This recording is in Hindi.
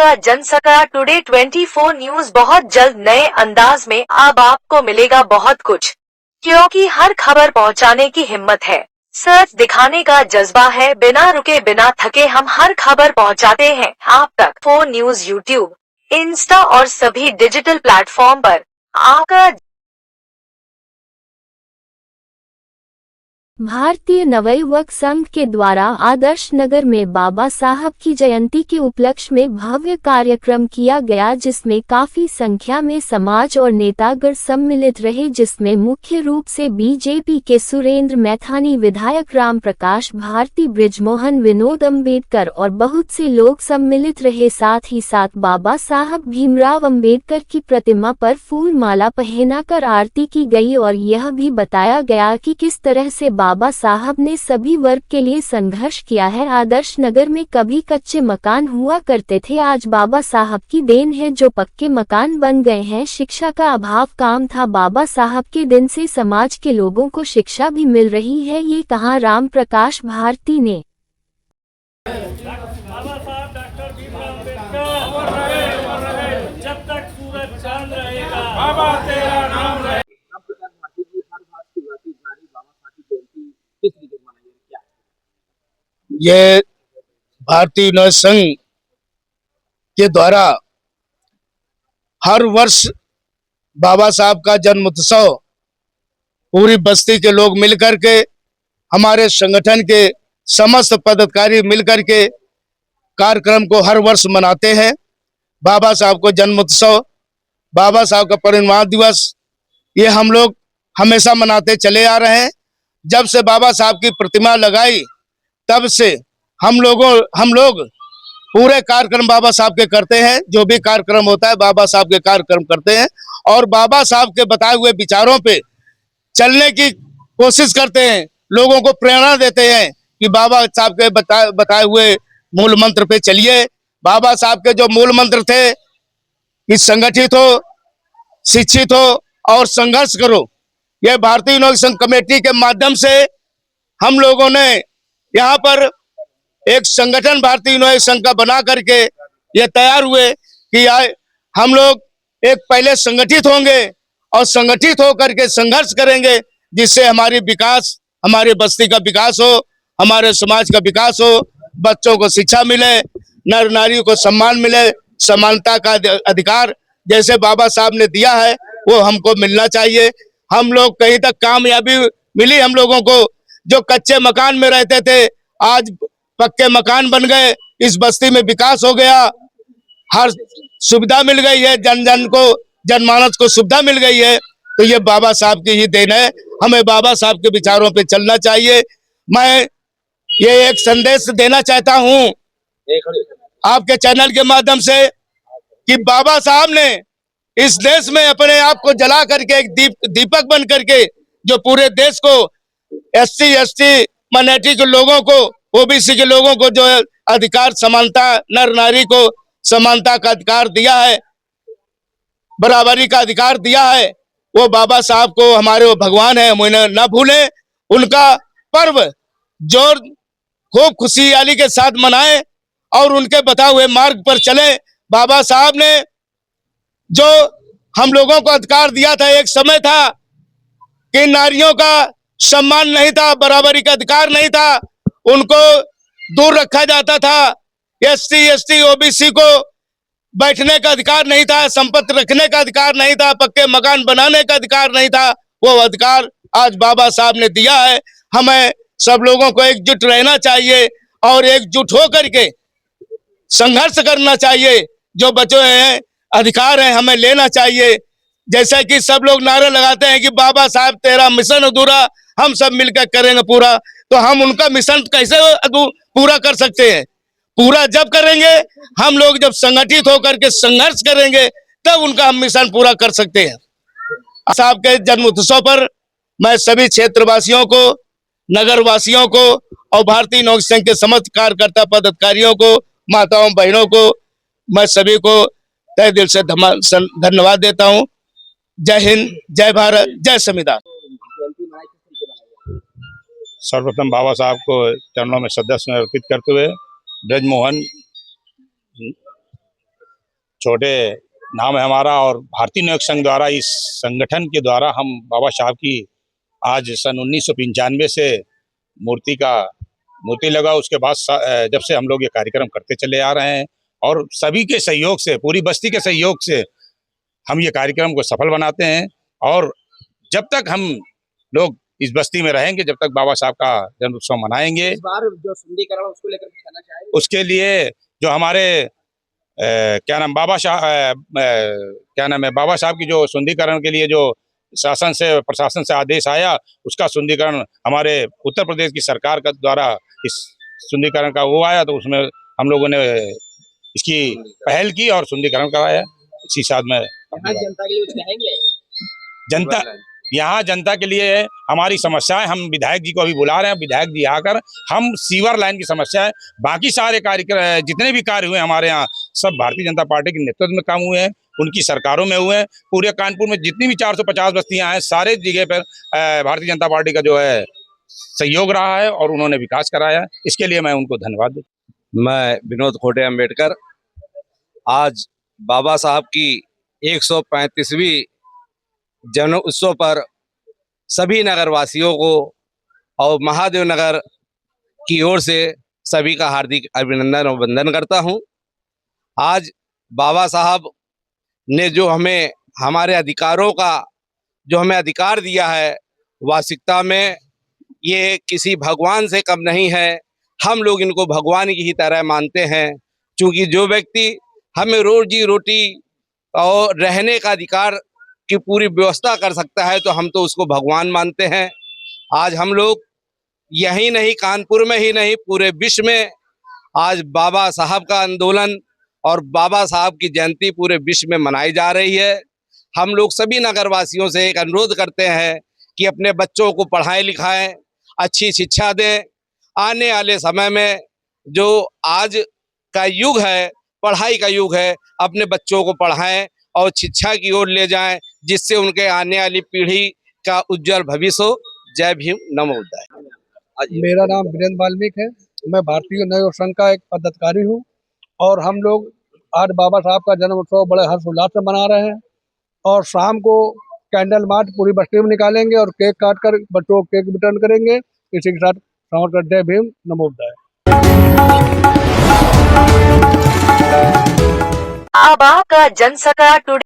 आपका जनसका टुडे 24 न्यूज बहुत जल्द नए अंदाज में। अब आपको मिलेगा बहुत कुछ, क्योंकि हर खबर पहुंचाने की हिम्मत है, सच दिखाने का जज्बा है। बिना रुके बिना थके हम हर खबर पहुंचाते हैं आप तक। 4 न्यूज यूट्यूब, इंस्टा और सभी डिजिटल प्लेटफॉर्म पर आपका। भारतीय नवयुवक संघ के द्वारा आदर्श नगर में बाबा साहब की जयंती के उपलक्ष्य में भव्य कार्यक्रम किया गया, जिसमें काफी संख्या में समाज और नेतागण सम्मिलित रहे, जिसमें मुख्य रूप से बीजेपी के सुरेंद्र मैथानी, विधायक राम प्रकाश भारती, बृजमोहन, विनोद अम्बेडकर और बहुत से लोग सम्मिलित रहे। साथ ही साथ बाबा साहब भीमराव अम्बेडकर की प्रतिमा पर फूल माला पहनाकर आरती की गई और यह भी बताया गया कि किस तरह से बाबा साहब ने सभी वर्ग के लिए संघर्ष किया है। आदर्श नगर में कभी कच्चे मकान हुआ करते थे, आज बाबा साहब की देन है जो पक्के मकान बन गए हैं। शिक्षा का अभाव काम था, बाबा साहब के दिन से समाज के लोगों को शिक्षा भी मिल रही है, ये कहा राम प्रकाश भारती ने। बाबा साहब डॉक्टर भीमराव अम्बेडकर, जब तक सूरज चांद रहेगा बाबा तेरा नाम रहेगा। ये भारतीय नव संघ के द्वारा हर वर्ष बाबा साहब का जन्म उत्सव पूरी बस्ती के लोग मिलकर के, हमारे संगठन के समस्त पदाधिकारी मिलकर के कार्यक्रम को हर वर्ष मनाते हैं। बाबा साहब को जन्म उत्सव, बाबा साहब का परिनिर्वाण दिवस, ये हम लोग हमेशा मनाते चले आ रहे हैं। जब से बाबा साहब की प्रतिमा लगाई तब से हम लोग पूरे कार्यक्रम बाबा साहब के करते हैं। जो भी कार्यक्रम होता है बाबा साहब के कार्यक्रम करते हैं और बाबा साहब के बताए हुए विचारों पे चलने की कोशिश करते हैं, लोगों को प्रेरणा देते हैं कि बाबा साहब के बताए हुए मूल मंत्र पे चलिए। बाबा साहब के जो मूल मंत्र थे कि संगठित हो, शिक्षित हो और संघर्ष करो, यह भारतीय नव संघ कमेटी के माध्यम से हम लोगों ने यहाँ पर एक संगठन भारतीय नव संघ का बना करके ये तैयार हुए कि हम लोग एक पहले संगठित होंगे और संगठित होकर के संघर्ष करेंगे, जिससे हमारी विकास, हमारे बस्ती का विकास हो, हमारे समाज का विकास हो, बच्चों को शिक्षा मिले, नर नारियों को सम्मान मिले, समानता का अधिकार जैसे बाबा साहब ने दिया है वो हमको मिलना चाहिए। हम लोग कहीं तक कामयाबी मिली हम लोगों को, जो कच्चे मकान में रहते थे आज पक्के मकान बन गए, इस बस्ती में विकास हो गया, हर सुविधा मिल गई है, जन को, जनमानस को सुविधा मिल गई है। तो ये बाबा साहब की ही देन है, हमें बाबा साहब के विचारों पे चलना चाहिए। मैं ये एक संदेश देना चाहता हूँ आपके चैनल के माध्यम से कि बाबा साहब ने इस देश में अपने आप को जला करके एक दीपक बन करके जो पूरे देश को SC ST माइनॉरिटी के लोगों को, OBC के लोगों को जो अधिकार, समानता, नर नारी को समानता का अधिकार दिया है, बराबरी का अधिकार दिया है, वो बाबा साहब को हमारे वो भगवान है, हम उन्हें न भूलें। उनका पर्व जोर खूब खुशहाली के साथ मनाएं और उनके बताए हुए मार्ग पर चले। बाबा साहब ने जो हम लोगों को अधिकार दिया था, एक समय था कि नारियों का सम्मान नहीं था, बराबरी का अधिकार नहीं था, उनको दूर रखा जाता था, SC ST OBC को बैठने का अधिकार नहीं था, संपत्ति रखने का अधिकार नहीं था, पक्के मकान बनाने का अधिकार नहीं था। वो अधिकार आज बाबा साहब ने दिया है। हमें सब लोगों को एकजुट रहना चाहिए और एकजुट होकर के संघर्ष करना चाहिए। जो बचे हैं अधिकार है हमें लेना चाहिए। जैसे कि सब लोग नारे लगाते हैं कि बाबा साहब तेरा मिशन अधूरा, हम सब मिलकर करेंगे पूरा, तो हम उनका मिशन कैसे पूरा कर सकते हैं? पूरा जब करेंगे हम लोग, जब संगठित होकर के संघर्ष करेंगे तब उनका हम मिशन पूरा कर सकते हैं। साहब के जन्म उत्सव पर मैं सभी क्षेत्रवासियों को, नगर वासियों को और भारतीय नव संघ के समस्त कार्यकर्ता पदाधिकारियों को, माताओं बहनों को, मैं सभी को तहे दिल से धन्यवाद देता हूँ। जय हिंद, जय भारत, जय संविधान। सर्वप्रथम बाबा साहब को चरणों में श्रद्धा अर्पित करते हुए बृजमोहन छोटे नाम है हमारा, और भारतीय नौक संघ द्वारा, इस संगठन के द्वारा हम बाबा साहब की आज सन 1995 से मूर्ति लगा। उसके बाद जब से हम लोग ये कार्यक्रम करते चले आ रहे हैं, और सभी के सहयोग से, पूरी बस्ती के सहयोग से हम ये कार्यक्रम को सफल बनाते हैं। और जब तक हम लोग इस बस्ती में रहेंगे, जब तक बाबा साहब का जन्म उत्सव मनाएंगे। इस बार जो सुंदरीकरण उसको लेकर कुछ कहना चाहेंगे? उसके लिए जो हमारे बाबा साहब की जो सुंदरीकरण के लिए जो प्रशासन से आदेश आया, उसका सुंदरीकरण हमारे उत्तर प्रदेश की सरकार का द्वारा इस सुंदरीकरण का वो आया, तो उसमें हम लोगों ने इसकी पहल की और सुंदरीकरण कराया। इसी साथ में जनता के लिए कुछ कहेंगे? यहाँ जनता के लिए हमारी समस्याएं, हम विधायक जी को अभी बुला रहे हैं, विधायक जी आकर हम सीवर लाइन की समस्या है, बाकी सारे कार्यक्रम जितने भी कार्य हुए हमारे यहाँ सब भारतीय जनता पार्टी के नेतृत्व में काम हुए हैं, उनकी सरकारों में हुए हैं। पूरे कानपुर में जितनी भी 450 बस्तियां हैं, सारे जगह पर भारतीय जनता पार्टी का जो है सहयोग रहा है और उन्होंने विकास कराया है। इसके लिए मैं उनको धन्यवाद देता। मैं विनोद खोटे अम्बेडकर आज बाबा साहब की 135वीं जन्म उत्सव पर सभी नगरवासियों को और महादेव नगर की ओर से सभी का हार्दिक अभिनंदन और वंदन करता हूं। आज बाबा साहब ने जो हमें हमारे अधिकारों का जो हमें अधिकार दिया है, वास्तविकता में ये किसी भगवान से कम नहीं है। हम लोग इनको भगवान की ही तरह मानते हैं, क्योंकि जो व्यक्ति हमें रोजी रोटी और रहने का अधिकार की पूरी व्यवस्था कर सकता है, तो हम तो उसको भगवान मानते हैं। आज हम लोग यही नहीं, कानपुर में ही नहीं, पूरे विश्व में आज बाबा साहब का आंदोलन और बाबा साहब की जयंती पूरे विश्व में मनाई जा रही है। हम लोग सभी नगरवासियों से एक अनुरोध करते हैं कि अपने बच्चों को पढ़ाएं लिखाएं, अच्छी शिक्षा दें। आने वाले समय में जो आज का युग है, पढ़ाई का युग है, अपने बच्चों को पढ़ाएं और शिक्षा की ओर ले जाएं, जिससे उनके आने वाली पीढ़ी का उज्जवल भविष्य हो। जय भीम, नमो बुद्धाय। मेरा नाम वीरेंद्र वाल्मीकि है। मैं भारतीय नवयुवक संघ का एक पदाधिकारी हूँ, और हम लोग आज बाबा साहब का जन्म उत्सव बड़े हर्षोल्लास से मना रहे हैं। और शाम को कैंडल मार्च पूरी बस्ती में निकालेंगे और केक काट कर बच्चों को केक वितरण करेंगे। इसी के साथ समाप्त कर। जय भीम, नमो बुद्धाय। अब आपका जनसका टुडे